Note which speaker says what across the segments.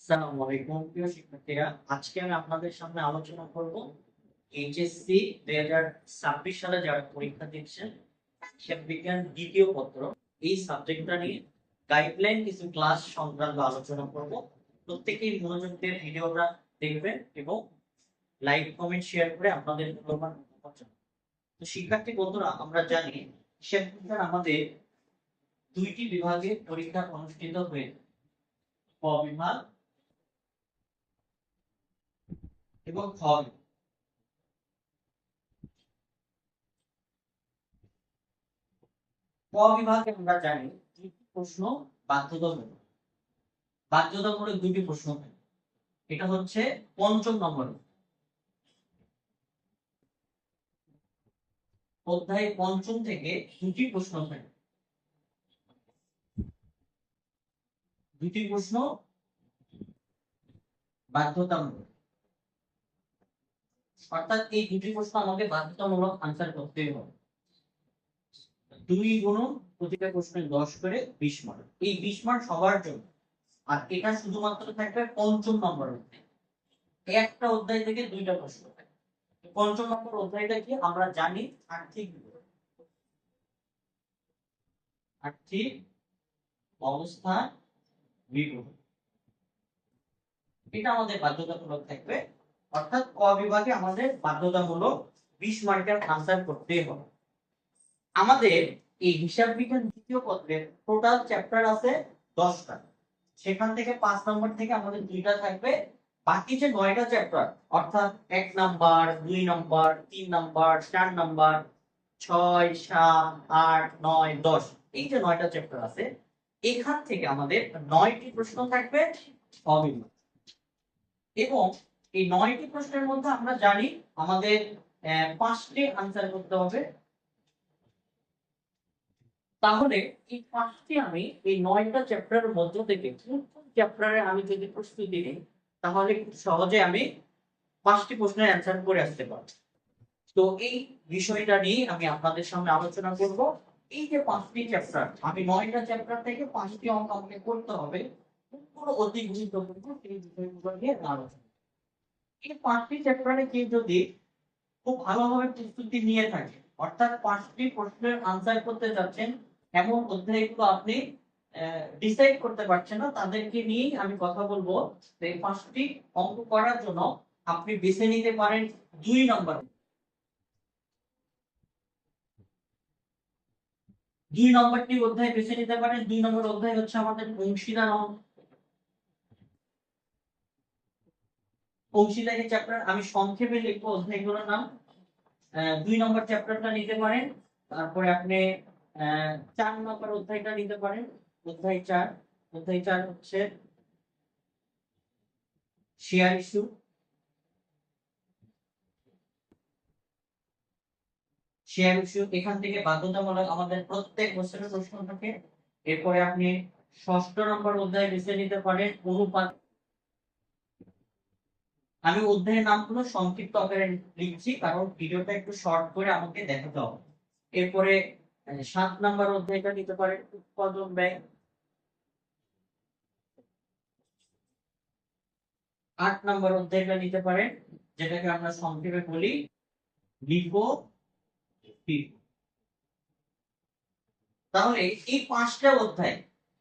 Speaker 1: আসসালামু আলাইকুম প্রিয় শিক্ষার্থীরা, আজকে আমি আপনাদের সামনে আলোচনা করব এইচএসসি 2026 সালে যারা পরীক্ষা দিচ্ছেন হিসাব বিজ্ঞান দ্বিতীয় পত্র এই সাবজেক্টটা নিয়ে গাইডলাইন কিছু ক্লাস সংক্রান্ত আলোচনা করব। প্রত্যেকেই মনোযোগ দিয়ে ভিডিওটা দেখবেন এবং লাইক কমেন্ট শেয়ার করে আপনাদের মূল্যবান মতামত জানাবেন। তো শিক্ষার্থী বন্ধুরা, আমরা জানি হিসাব বিজ্ঞান আমাদের দুইটি বিভাগে পরীক্ষা অনুষ্ঠিত হয়ে ক বিভাগ এবং খ বিভাগ। ক বিভাগে আমরা জানি দুটি প্রশ্ন বাধ্যতামূলক বাধ্যতামূলক দুটি প্রশ্ন থাকে। এটা হচ্ছে পঞ্চম নম্বর অধ্যায় পঞ্চম থেকে দুটি প্রশ্ন থাকে। দুটি প্রশ্ন বাধ্যতামূলক, অর্থাৎ এই দুটি প্রশ্ন আমাকে বাধ্যতামূলক আনসার করতেই হবে। 2 গুণন প্রতিটা প্রশ্নে 10 করে 20 মার্ক। এই 20 মার্ক সবার জন্য, আর এটা শুধুমাত্র থাকবে পঞ্চম নম্বর অধ্যায়। একটা অধ্যায় থেকে দুইটা প্রশ্ন থাকে। পঞ্চম নম্বর অধ্যায়টা কি আমরা জানি, আর্থিক আর্থিক অবস্থা বিবরণ। এটা আমাদের বাধ্যতামূলক থাকবে, অর্থাৎ ক বিভাগে আমাদের বাধ্যতামূলক 20 মার্কের আনসার করতে হবে। আমাদের এই হিসাব বিজ্ঞান দ্বিতীয় পত্রের টোটাল চ্যাপ্টার আছে 10টা। সেখান থেকে 5 নম্বর থেকে আমাদের দুইটা থাকবে। বাকি যে 9টা চ্যাপ্টার, অর্থাৎ 1 নাম্বার 2 নাম্বার 3 নাম্বার 4 নাম্বার 6 7 8 9 10, এই যে 9টা চ্যাপ্টার আছে, এখান থেকে আমাদের 9টি প্রশ্ন থাকবে অবিভাজ্য। এবং এই 9টি প্রশ্নের মধ্যে আমরা জানি আমাদের 5টি আনসার করতে হবে। তাহলে এই 5টি আমি এই 9টা চ্যাপ্টারের মধ্য থেকে কোন চ্যাপ্টারে আমি যদি প্রস্তুতি নিই, তাহলে খুব সহজে আমি 5টি প্রশ্নের অ্যান্সার করে আসতে পারব। তো এই বিষয়টা নিয়ে আমি আপনাদের সামনে আলোচনা করব। এই যে 5টি চ্যাপ্টার, আমি 9টা চ্যাপ্টার থেকে 5টি অঙ্ক আমাকে করতে হবে, কোন অতি গুরুত্বপূর্ণ সেই বিষয়গুলো নিয়ে আলোচনা। এই 5টি চ্যাপ্টারে কেউ যদি খুব ভালোভাবে প্রস্তুতি নিয়ে থাকে, অর্থাৎ 5টি প্রশ্নের আনসার করতে যাচ্ছেন, এমন অধ্যায়গুলো আপনি ডিসাইড করতে পারছেন না, তাদেরকে নিয়ে আমি কথা বলবো। এই 5টি অঙ্ক করার জন্য আপনি বেছে নিতে পারেন 2 নম্বর। 2 নম্বরটি অধ্যায় বেছে নিতে পারেন। 2 নম্বর অধ্যায় হচ্ছে আমাদের অংশীদার অঙ্ক। অংশীদারি চ্যাপ্টার আমি সংক্ষেপে লিখবো অধ্যায়গুলোর নাম। 2 নম্বর চ্যাপ্টারটা নিতে পারেন। তারপরে আপনি 4 নম্বর অধ্যায়টা নিতে পারেন। অধ্যায় 4, অধ্যায় 4 হচ্ছে শেয়ার ইস্যু। শেয়ার ইস্যু এখান থেকে বাধ্যতামূলক আমাদের প্রত্যেক বছরের প্রশ্ন থাকে। এরপরে আপনি 6 নম্বর অধ্যায় বেছে নিতে পারেন অনুপাত। আমি অধ্যায়ের নামগুলো সংক্ষিপ্ত আকারে লিখছি, কারণ ভিডিওটা একটু শর্ট করে আমাকে দেখাতে হবে। এরপরে 7 নম্বর অধ্যায়টা নিতে পারেন উৎপাদন ব্যয়। 8 নম্বর অধ্যায়টা নিতে পারেন, যেটাকে আমরা সংক্ষেপে বলি লিফো। তাহলে এই 5টা অধ্যায়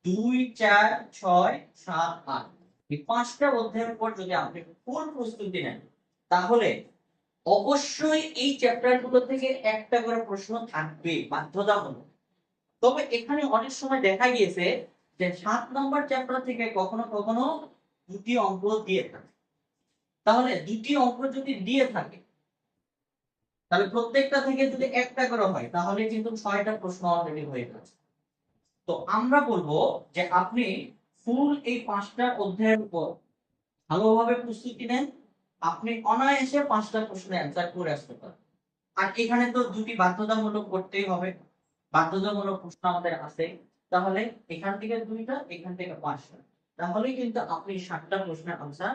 Speaker 1: 2 4 6 7 8, এই 5টা অধ্যায়ের উপর যদি আপনি ফুল প্রস্তুতি নেন, তাহলে অবশ্যই এই চ্যাপ্টারগুলো থেকে একটা করে প্রশ্ন থাকবে বাধ্যতামূলক। তবে এখানে অনেক সময় দেখা গিয়েছে যে 7 নম্বর চ্যাপ্টার থেকে কখনো কখনো দুটি অঙ্ক দিয়ে থাকে। তাহলে দুটি অঙ্ক যদি দিয়ে থাকে, তাহলে প্রত্যেকটা থেকে যদি একটা করে হয়, তাহলে কিন্তু 6টা প্রশ্ন অলরেডি হয়ে গেছে। তো আমরা বলবো যে আপনি ফুল এই 5টা অধ্যায়ের উপর ভালোভাবে প্রস্তুতি নেন, আপনি অনায়াসে 5টা প্রশ্নের অ্যান্সার করে আসতে পারেন। আর এখানে তো দুটি বাধ্যতামূলক করতেই হবে, বাধ্যতামূলক প্রশ্ন আমাদের আছে। তাহলে এখান থেকে 2টা, এখান থেকে 5টা, তাহলেই কিন্তু আপনি 7টা প্রশ্নের আনসার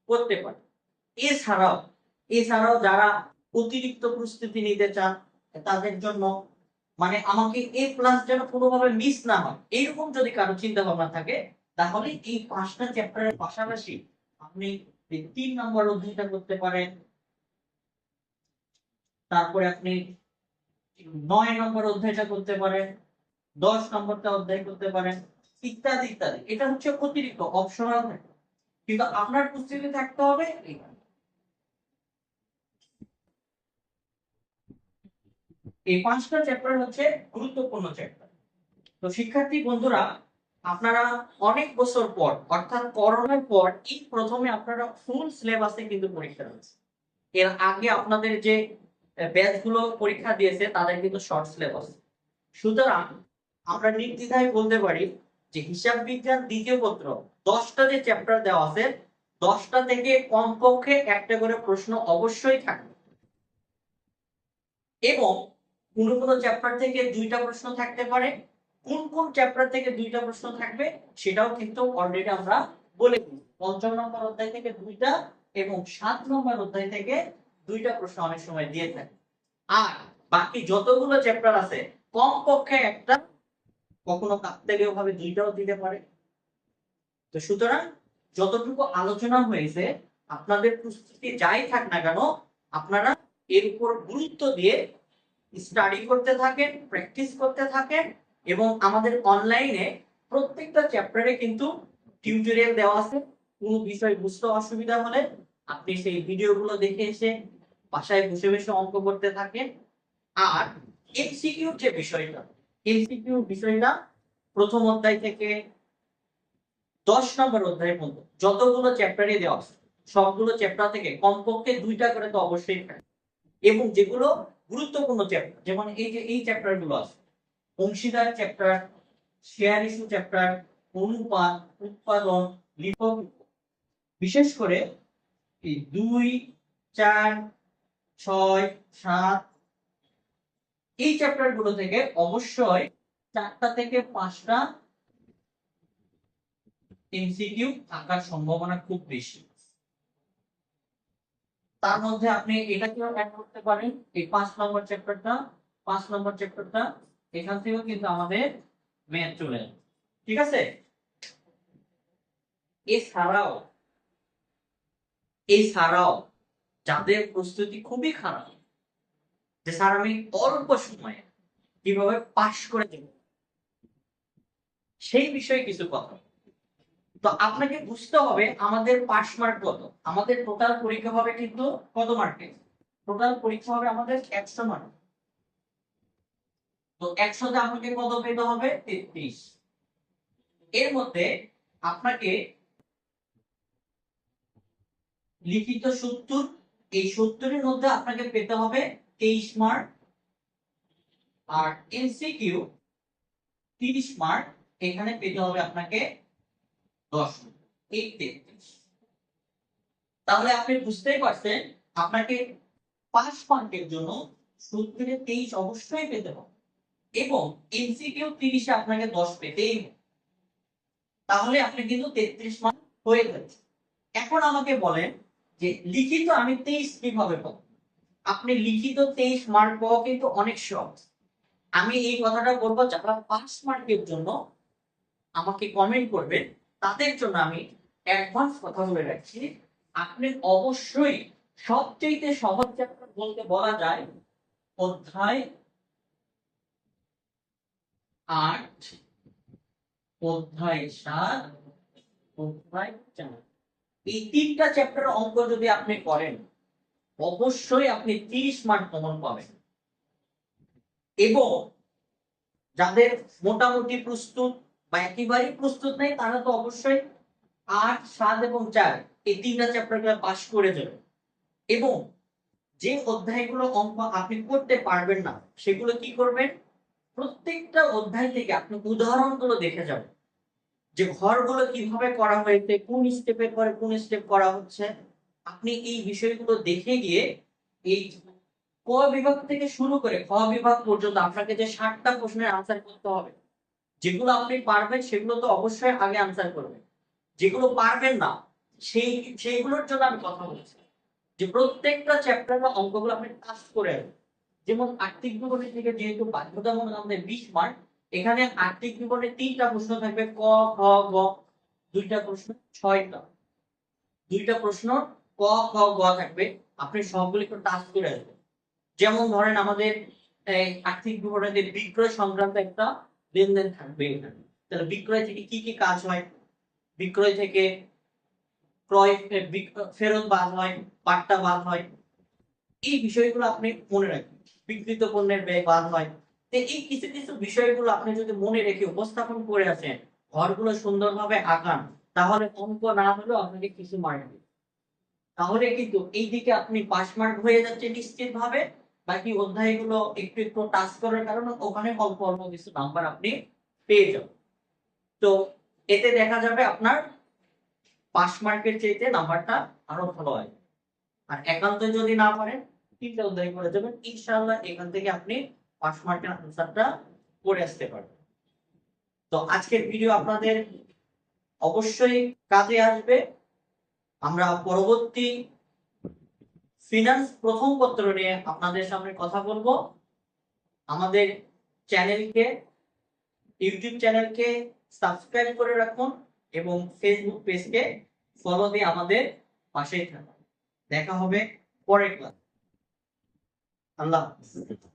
Speaker 1: করতে পারেন। এছাড়াও এছাড়াও যারা অতিরিক্ত প্রস্তুতি নিতে চান, তাদের জন্য মানে আমাকে A+ যেন কোনোভাবে মিস না হয়, এইরকম যদি কারো চিন্তা ভাবনা থাকে, তাহলে এই 5টা চ্যাপ্টারের পাশাপাশি আপনি এই 3 নম্বর অধ্যায়টা করতে পারেন, তারপরে আপনি 9 নম্বর অধ্যায়টা করতে পারেন, 10 নম্বরটা অধ্যায় করতে পারেন, ইত্যাদি ইত্যাদি। এটা হচ্ছে অতিরিক্ত অপশনাল, কিন্তু আপনার প্রস্তুতি থাকতে হবে এই 5টা চ্যাপ্টার হচ্ছে গুরুত্বপূর্ণ চ্যাপ্টার। তো শিক্ষার্থী বন্ধুরা, আপনারা অনেক বছর পর অর্থাৎ করোনার পর এই প্রথমে আপনারা ফুল সিলেবাসে কিন্তু পরীক্ষা দিয়েছে। এর আগে আপনাদের যে ব্যাচ গুলো পরীক্ষা দিয়েছে তাদের কিন্তু শর্ট সিলেবাস। সুতরাং আমরা নির্দ্বিধায় বলতে পারি যে হিসাব বিজ্ঞান দ্বিতীয় পত্র 10টা যে চ্যাপ্টার দেওয়া আছে 10টা থেকে কমপক্ষে একটা করে প্রশ্ন অবশ্যই থাকবে, এবং কোন কোন চ্যাপ্টার থেকে 2টা প্রশ্ন থাকতে পারে। কোন কোন চ্যাপ্টার থেকে 2টা প্রশ্ন থাকবে সেটাও কিন্তু অলরেডি আমরা বলে দিয়েছি। 5 নম্বর অধ্যায় থেকে 2টা এবং 7 নম্বর অধ্যায় থেকে 2টা প্রশ্ন অনেক সময় দিয়ে থাকে। আর বাকি যতগুলো চ্যাপ্টার আছে কমপক্ষে একটা, কখনো কাকতালীয় ভাবে 2টাও দিতে পারে। তো সুতরাং যতটুকু আলোচনা হয়েছে আপনাদের প্রস্তুতি যাই থাক না কেন, আপনারা এর উপর গুরুত্ব দিয়ে স্টাডি করতে থাকেন, প্র্যাকটিস করতে থাকেন, এবং আমাদের অনলাইনে প্রত্যেকটা চ্যাপ্টারে কিন্তু টিউটোরিয়াল দেওয়া আছে। কোনো বিষয় বুঝতে অসুবিধা হলে আপনি সেই ভিডিওগুলো দেখে এসে বাসায় বসে বসে অঙ্ক করতে থাকেন। আর এমসিকিউ যে বিষয়টা, এমসিকিউ বিষয়টা প্রথম অধ্যায় থেকে 10 নম্বর অধ্যায় পর্যন্ত যতগুলো চ্যাপ্টারে দেওয়া আছে সবগুলো চ্যাপ্টার থেকে কমপক্ষে 2টা করে তো অবশ্যই থাকে। এবং যেগুলো গুরুত্বপূর্ণ চ্যাপ্টার, যেমন এই যে এই চ্যাপ্টার গুলো আছে, অংশীদার চ্যাপ্টার, শেয়ার ইস্যু চ্যাপ্টার, অনুপাত, উৎপাদন, লিপক, বিশেষ করে এই 2, 4, 6, 7 এই চ্যাপ্টার গুলো থেকে অবশ্যই 4টা থেকে 5টা এমসিকিউ থাকার সম্ভাবনা খুব বেশি। তার মধ্যে আপনি এটাকেও অ্যাড করতে পারেন, এই 5 নম্বর চ্যাপ্টারটা এখান থেকেও কিন্তু আমাদের ম্যাথ চলে আসে। ঠিক আছে? এছাড়াও যাদের প্রস্তুতি খুবই খারাপ, যে স্যার আমি অল্প সময়ে কিভাবে পাশ করে দেব, সেই বিষয়ে কিছু কথা। তো আপনাকে বুঝতে হবে আমাদের পাস মার্ক কত। আমাদের টোটাল পরীক্ষা হবে কিন্তু কত মার্কের? টোটাল পরীক্ষা হবে আমাদের 100 মার্ক। তো 100তে আপনাকে কত পেতে হবে? 33। এর মধ্যে আপনাকে লিখিত 70, এই 70 এর মধ্যে আপনাকে পেতে হবে 23 মার্ক, আর এমসিকিউ 30 মার্ক, এখানে পেতে হবে আপনাকে 10 মার্ক, এই 33। তাহলে আপনি বুঝতেই পারছেন আপনাকে পাস মার্কের জন্য 70 এ 23 অবশ্যই পেতে হবে, এবং এমসিকিউ 30 এ আপনাকে 10 পেতেই হবে। তাহলে আপনি কিন্তু 33 মার্ক হয়ে যাচ্ছে। এখন আমাকে বলেন যে লিখিত আমি 23 কিভাবে পাবো? আপনি লিখিত 23 মার্ক পাওয়া কিন্তু অনেক সহজ। আমি এই কথাটা বলবো যারা পাস মার্কের জন্য আমাকে কমেন্ট করবেন তাদের জন্য আমি অ্যাডভান্স কথা বলে রাখছি। আপনি অবশ্যই সবচেয়ে সহজ চ্যাপ্টার বলতে বলা যায় অধ্যায় 8, অধ্যায় 7, অধ্যায় 4, এই 3টা চ্যাপ্টার অঙ্ক যদি আপনি করেন অবশ্যই আপনি 30 মার্ক কমন পাবেন। এবং যাদের মোটামুটি প্রস্তুত বা একেবারেই প্রস্তুত নেই তারা তো অবশ্যই 8, 7 এবং 4 এই 3টা চ্যাপ্টারগুলো পাস করে যাবে। এবং যে অধ্যায়গুলো অঙ্ক আপনি করতে পারবেন না সেগুলো কি করবেন, প্রত্যেকটা অধ্যায় থেকে আপনি উদাহরণগুলো দেখে যাবেন যে ঘরগুলো কিভাবে করা হয়েছে, কোন স্টেপের পরে কোন স্টেপ করা হচ্ছে। আপনি এই বিষয়গুলো দেখে গিয়ে এই ক বিভাগ থেকে শুরু করে খ বিভাগ পর্যন্ত আপনাকে যে 60টা প্রশ্নের আনসার করতে হবে, যেগুলো আপনি পারবেন সেগুলো তো অবশ্যই আগে আনসার করবেন, যেগুলো পারবেন না সেইগুলোর জন্য আমি কথা বলছি যে প্রত্যেকটা চ্যাপ্টারের অঙ্কগুলো আপনি টাচ করে আসবেন। যেমন আর্থিক বিবরণী থেকে যেহেতু বাধ্যতামূলক আমাদের 20 মার্ক, এখানে আর্থিক বিবরণে 3টা প্রশ্ন থাকবে ক, খ, গ। দুইটা প্রশ্ন 6টা, দুইটা প্রশ্ন ক খ গ থাকবে, আপনি সবগুলো একটু টাচ করে আসবেন। যেমন ধরেন আমাদের এই আর্থিক বিবরণীতে বিক্রয় সংক্রান্ত একটা লেনদেন থাকবে এখানে। তাহলে বিক্রয় থেকে কি কি কাজ হয়, বিক্রয় থেকে ক্রয় ফেরত বাদ হয়, পাট্টা বাদ হয়, এই বিষয়গুলো আপনি মনে রাখবেন। বিক্রিত পণ্যের ব্যয় বাদ হয়। তো এই কিছু কিছু বিষয়গুলো আপনি যদি মনে রেখে উপস্থাপন করে আসেন, ঘরগুলো সুন্দরভাবে আঁকান, তাহলে অঙ্ক না হলেও আপনাকে কিছু মার্ক দিবে। তাহলে কিন্তু এই দিকে আপনি পাস মার্ক হয়ে যাচ্ছে নিশ্চিত ভাবে। বাকি অধ্যায়গুলো একটু একটু টাচ করার কারণে ওখানে অল্প অল্প কিছু নাম্বার আপনি পেয়ে যাবেন। তো এতে দেখা যাবে আপনার পাস মার্কের চাইতে নাম্বারটা আরো ভালো হয়। আর একান্ত যদি না পারেন, 3টা অধ্যায় করে যাবেন, ইনশাআল্লাহ এখান থেকে আপনি পাস মার্কের আনসারটা করে আসতে পারবেন। তো আজকের ভিডিও আপনাদের অবশ্যই কাজে আসবে। আমরা পরবর্তী ফিনান্স প্রথম পত্র নিয়ে আপনাদের সামনে কথা বলবো। আমাদের চ্যানেলকে, ইউটিউব চ্যানেলকে সাবস্ক্রাইব করে রাখুন এবং ফেসবুক পেজকে ফলো দিয়ে আমাদের পাশেই থাকুন। দেখা হবে পরের ক্লাস। আল্লাহ হাফেজ।